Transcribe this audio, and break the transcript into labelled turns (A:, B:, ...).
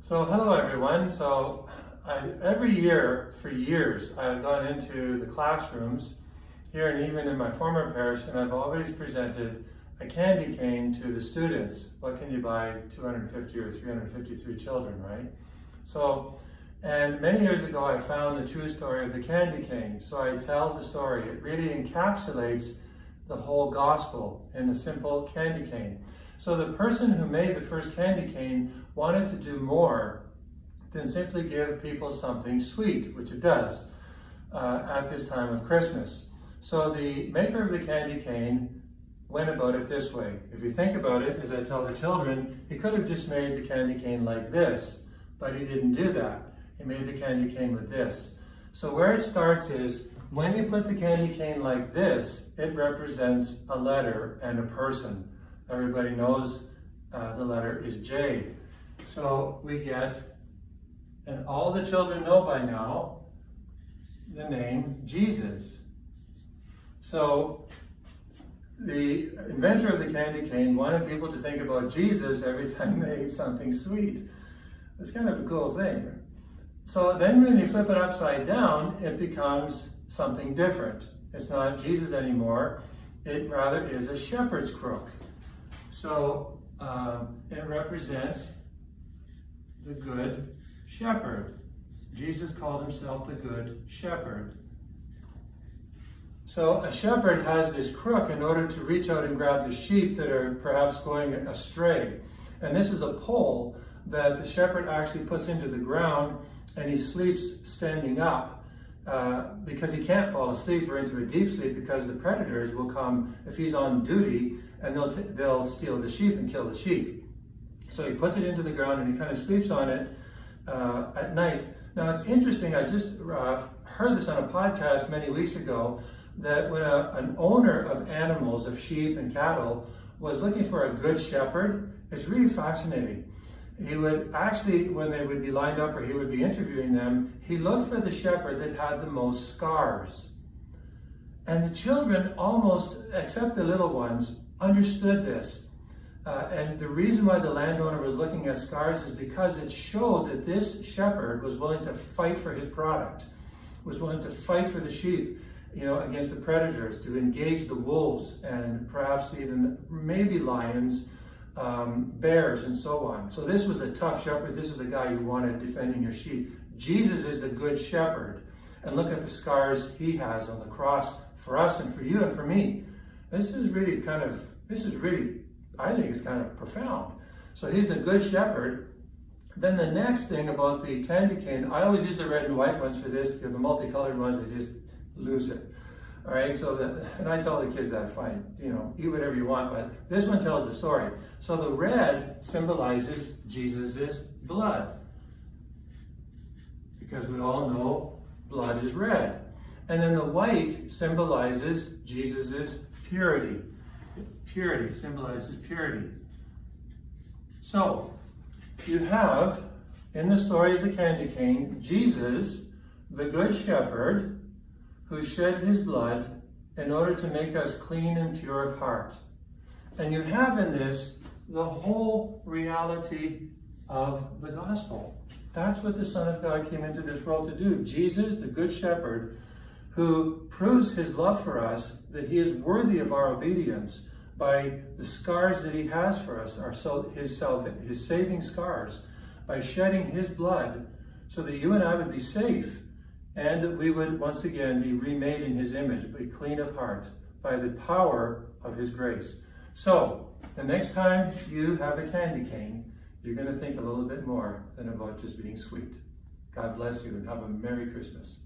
A: So hello everyone. Every year for years I've gone into the classrooms here and even in my former parish, and I've always presented a candy cane to the students. What can you buy 250 or 353 children, right? And many years ago I found the true story of the candy cane. So I tell the story. It really encapsulates the whole gospel in a simple candy cane. So the person who made the first candy cane wanted to do more than simply give people something sweet, which it does at this time of Christmas. So the maker of the candy cane went about it this way. If you think about it, as I tell the children, he could have just made the candy cane like this, but he didn't do that. He made the candy cane with this. So where it starts is, when you put the candy cane like this, it represents a letter and a person. Everybody knows the letter is J. So we get, and all the children know by now, the name Jesus. So the inventor of the candy cane wanted people to think about Jesus every time they ate something sweet. It's kind of a cool thing. So then when you flip it upside down, it becomes something different. It's not Jesus anymore. It rather is a shepherd's crook. So it represents the good shepherd. Jesus called himself the good shepherd. So a shepherd has this crook in order to reach out and grab the sheep that are perhaps going astray. And this is a pole that the shepherd actually puts into the ground, and he sleeps standing up because he can't fall asleep or into a deep sleep, because the predators will come if he's on duty, and they'll steal the sheep and kill the sheep. So he puts it into the ground and he kind of sleeps on it at night. Now it's interesting, I just heard this on a podcast many weeks ago, that when an owner of animals, of sheep and cattle, was looking for a good shepherd, it's really fascinating. He would actually, when they would be lined up or he would be interviewing them, he looked for the shepherd that had the most scars. And the children, almost, except the little ones, understood this. And the reason why the landowner was looking at scars is because it showed that this shepherd was willing to fight for his product, was willing to fight for the sheep, against the predators, to engage the wolves and perhaps even maybe lions, bears, and so on. So this was a tough shepherd. This is a guy you wanted defending your sheep. Jesus is the good shepherd. And look at the scars he has on the cross for us and for you and for me. This is really, I think it's kind of profound. So he's the good shepherd. Then the next thing about the candy cane, I always use the red and white ones for this, because the multicolored ones, they just lose it. All right, and I tell the kids that, fine, eat whatever you want, but this one tells the story. So the red symbolizes Jesus's blood, because we all know blood is red. And then the white symbolizes Jesus's purity. Purity symbolizes purity. So you have, in the story of the candy cane, Jesus, the good shepherd, who shed his blood in order to make us clean and pure of heart. And you have in this the whole reality of the gospel. That's what the Son of God came into this world to do. Jesus, the good shepherd, who proves his love for us, that he is worthy of our obedience by the scars that he has for us, his saving scars, by shedding his blood so that you and I would be safe, and that we would once again be remade in his image, be clean of heart, by the power of his grace. So, the next time you have a candy cane, you're going to think a little bit more than about just being sweet. God bless you, and have a Merry Christmas.